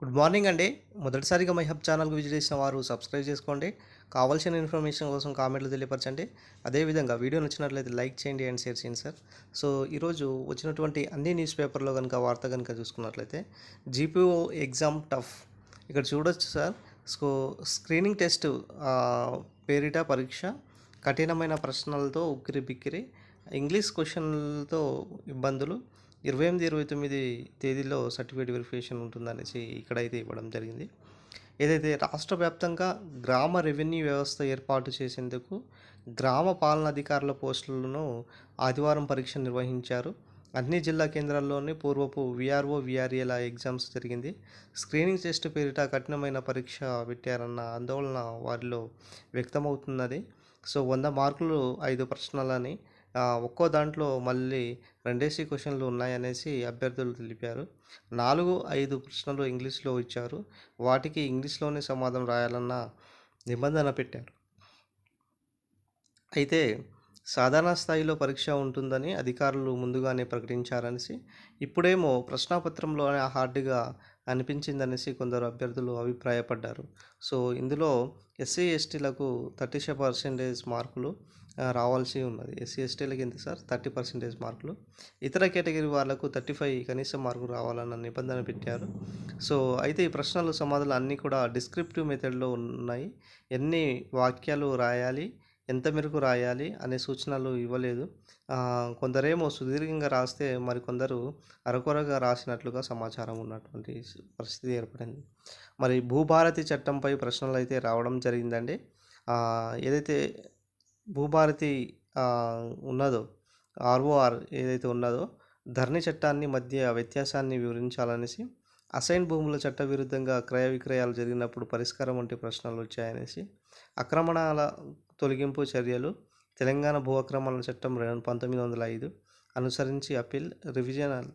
Good morning అండి. మొదటిసారిగా my hub ఛానల్‌కి విజిట్ చేసిన వారు సబ్స్క్రైబ్ చేసుకోండి. కావాల్సిన ఇన్ఫర్మేషన్ కోసం కామెంట్లు తెలియపరచండి. అదేవిధంగా వీడియో నచ్చినట్లయితే లైక్ చేయండి అండ్ షేర్ చేయండి సార్. సో, ఈరోజు వచ్చినటువంటి అన్ని న్యూస్ పేపర్‌లో గనుక వార్త గనుక చూసుకున్నట్లయితే జీపీఓ ఎగ్జామ్ టఫ్. ఇక్కడ చూడొచ్చు సార్. స్కో స్క్రీనింగ్ టెస్ట్ పేరిట పరీక్ష కఠినమైన ప్రశ్నలతో ఉక్కిరిబిక్కిరి. ఇంగ్లీష్ క్వెషన్‌లతో ఇబ్బందులు. 28, 29 తేదీలో సర్టిఫికేట్ వెరిఫికేషన్ ఉంటుందనేసి ఇక్కడైతే ఇవ్వడం జరిగింది. ఏదైతే రాష్ట్ర వ్యాప్తంగా గ్రామ రెవెన్యూ వ్యవస్థ ఏర్పాటు చేసేందుకు గ్రామ పాలనాధికారుల పోస్టులను ఆదివారం పరీక్ష నిర్వహించారు. అన్ని జిల్లా కేంద్రాల్లోని పూర్వపు వీఆర్ఓ, వీఆర్ఏల ఎగ్జామ్స్ జరిగింది. స్క్రీనింగ్ టెస్ట్ పేరిట కఠినమైన పరీక్ష పెట్టారన్న ఆందోళన వారిలో వ్యక్తమవుతున్నది. సో, 100 మార్కులు 5 ప్రశ్నలని ఒక్కో దాంట్లో మళ్ళీ 2 క్వెషన్లు ఉన్నాయనేసి అభ్యర్థులు తెలిపారు. 4, 5 ప్రశ్నలు ఇంగ్లీష్‌లో ఇచ్చారు. వాటికి ఇంగ్లీష్‌లోనే సమాధానం రాయాలన్న నిబంధన పెట్టారు. అయితే సాధారణ స్థాయిలో పరీక్ష ఉంటుందని అధికారులు ముందుగానే ప్రకటించారనేసి, ఇప్పుడేమో ప్రశ్నాపత్రంలోనే హార్డ్‌గా అనిపించిందనేసి కొందరు అభ్యర్థులు అభిప్రాయపడ్డారు. సో, ఇందులో ఎస్సీ, ఎస్టీలకు 30% మార్కులు రావాల్సి ఉన్నది. ఎస్సీ, ఎస్టీలకి ఎంత సార్? 30% మార్కులు. ఇతర కేటగిరీ వాళ్ళకు 35 కనీస మార్కులు రావాలన్న నిబంధన పెట్టారు. సో, అయితే ఈ ప్రశ్నలు సమాధానాలు అన్నీ కూడా డిస్క్రిప్టివ్ మెథడ్‌లో ఉన్నాయి. ఎన్ని వాక్యాలు రాయాలి, ఎంత మేరకు రాయాలి అనే సూచనలు ఇవ్వలేదు. కొందరేమో సుదీర్ఘంగా రాస్తే మరికొందరు అరకొరగా రాసినట్లుగా సమాచారం ఉన్నటువంటి పరిస్థితి ఏర్పడింది. మరి భూభారతి చట్టంపై ప్రశ్నలైతే రావడం జరిగిందండి. ఏదైతే భూభారతి ఉన్నదో, ఆర్ఓఆర్ ఏదైతే ఉన్నదో, ధరణి చట్టాన్ని మధ్య వ్యత్యాసాన్ని వివరించాలనేసి, అసైన్ భూముల చట్టవిరుద్ధంగా క్రయ విక్రయాలు జరిగినప్పుడు పరిష్కారం వంటి ప్రశ్నలు వచ్చాయనేసి, ఆక్రమణల తొలగింపు చర్యలు, తెలంగాణ భూ ఆక్రమణల చట్టం 1905 అనుసరించి అప్పీల్, రివిజనల్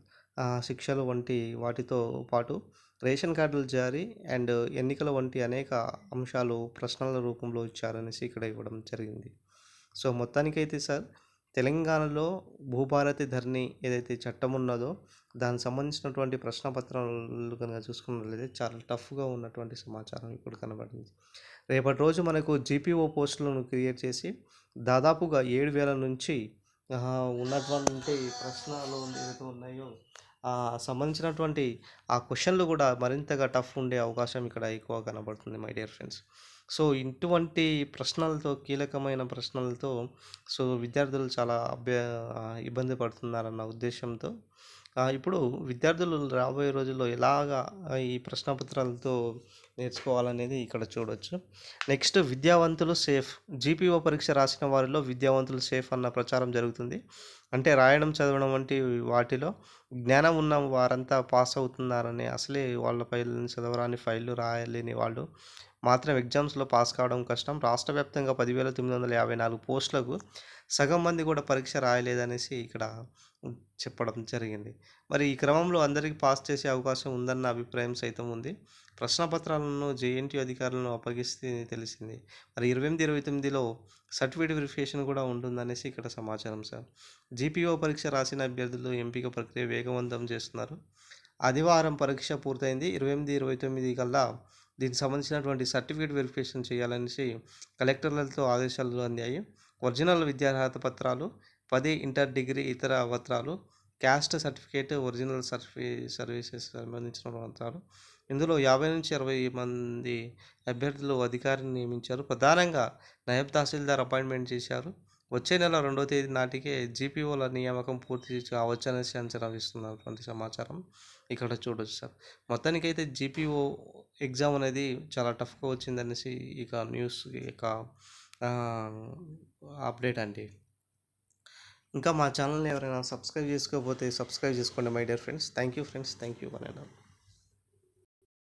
శిక్షలు వంటి వాటితో పాటు రేషన్ కార్డుల జారీ అండ్ ఎన్నికల వంటి అనేక అంశాలు ప్రశ్నల రూపంలో ఇచ్చారనేసి ఇక్కడ ఇవ్వడం జరిగింది. సో, మొత్తానికైతే సార్ తెలంగాణలో భూభారతి ధరణి ఏదైతే చట్టం ఉన్నదో దానికి సంబంధించినటువంటి ప్రశ్నపత్రాలు కనుక చూసుకున్నట్లయితే చాలా టఫ్‌గా ఉన్నటువంటి సమాచారం ఇప్పుడు కనబడింది. రేపటి రోజు మనకు జీపీఓ పోస్టులను క్రియేట్ చేసి దాదాపుగా 7,000 నుంచి ఉన్నటువంటి ప్రశ్నలు ఏవైతే ఉన్నాయో సంబంధించినటువంటి ఆ క్వెషన్లు కూడా మరింతగా టఫ్ ఉండే అవకాశం ఇక్కడ ఎక్కువ కనబడుతుంది మై డియర్ ఫ్రెండ్స్. సో, ఇటువంటి ప్రశ్నలతో కీలకమైన ప్రశ్నలతో సో, విద్యార్థులు చాలా ఇబ్బంది పడుతున్నారన్న ఉద్దేశంతో ఇప్పుడు విద్యార్థులు రాబోయే రోజుల్లో ఎలాగా ఈ ప్రశ్నపత్రాలతో నేర్చుకోవాలనేది ఇక్కడ చూడొచ్చు. నెక్స్ట్ విద్యావంతులు సేఫ్. జీపీఓ పరీక్ష రాసిన వారిలో విద్యావంతులు సేఫ్ అన్న ప్రచారం జరుగుతుంది. అంటే రాయడం, చదవడం వంటి వాటిలో జ్ఞానం ఉన్న వారంతా పాస్ అవుతున్నారని, అసలే వాళ్ళ ఫైల్‌ని చదవరాని, ఫైల్‌లు రాయలేని వాళ్ళు మాత్రం ఎగ్జామ్స్‌లో పాస్ కావడం కష్టం. రాష్ట్ర వ్యాప్తంగా 10,954 పోస్టులకు సగం మంది కూడా పరీక్ష రాయలేదనేసి ఇక్కడ చెప్పడం జరిగింది. మరి ఈ క్రమంలో అందరికీ పాస్ చేసే అవకాశం ఉందన్న అభిప్రాయం సైతం ఉంది. ప్రశ్నపత్రాలను జేఎన్‌టీయూ అధికారులను అప్పగిస్తే తెలిసింది. మరి 28, 29లో సర్టిఫికేట్ వెరిఫికేషన్ కూడా ఉంటుందనేసి ఇక్కడ సమాచారం సార్. జీపీఓ పరీక్ష రాసిన అభ్యర్థులు ఎంపిక ప్రక్రియ వేగవంతం చేస్తున్నారు. ఆదివారం పరీక్ష పూర్తయింది. 28, 29 కల్లా దీనికి సంబంధించినటువంటి సర్టిఫికేట్ వెరిఫికేషన్ చేయాలనేసి కలెక్టర్లతో ఆదేశాలు అందాయి. ఒరిజినల్ విద్యార్హత పత్రాలు, 10 ఇంటర్, డిగ్రీ ఇతర పత్రాలు, క్యాస్ట్ సర్టిఫికేట్, ఒరిజినల్ సర్వీసెస్ సంబంధించిన పత్రాలు. ఇందులో 50-60 మంది అభ్యర్థులు అధికారిని నియమించారు. ప్రధానంగా నాయబ్ తహసీల్దార్ అపాయింట్మెంట్ చేశారు. వచ్చే నెల 2వ తేదీ నాటికే జీపీఓల నియామకం పూర్తి కావచ్చనేసి అంచనా వేస్తున్నటువంటి సమాచారం ఇక్కడ చూడొచ్చు సార్. మొత్తానికైతే జీపీఓ ఎగ్జామ్ అనేది చాలా టఫ్‌గా వచ్చిందనేసి ఇక న్యూస్ ఇక అప్డేట్ అండి. ఇంకా మా ఛానల్‌ని ఎవరైనా సబ్స్క్రైబ్ చేసుకోకపోతే సబ్స్క్రైబ్ చేసుకోండి my dear friends. Thank you friends. Thank you one and all.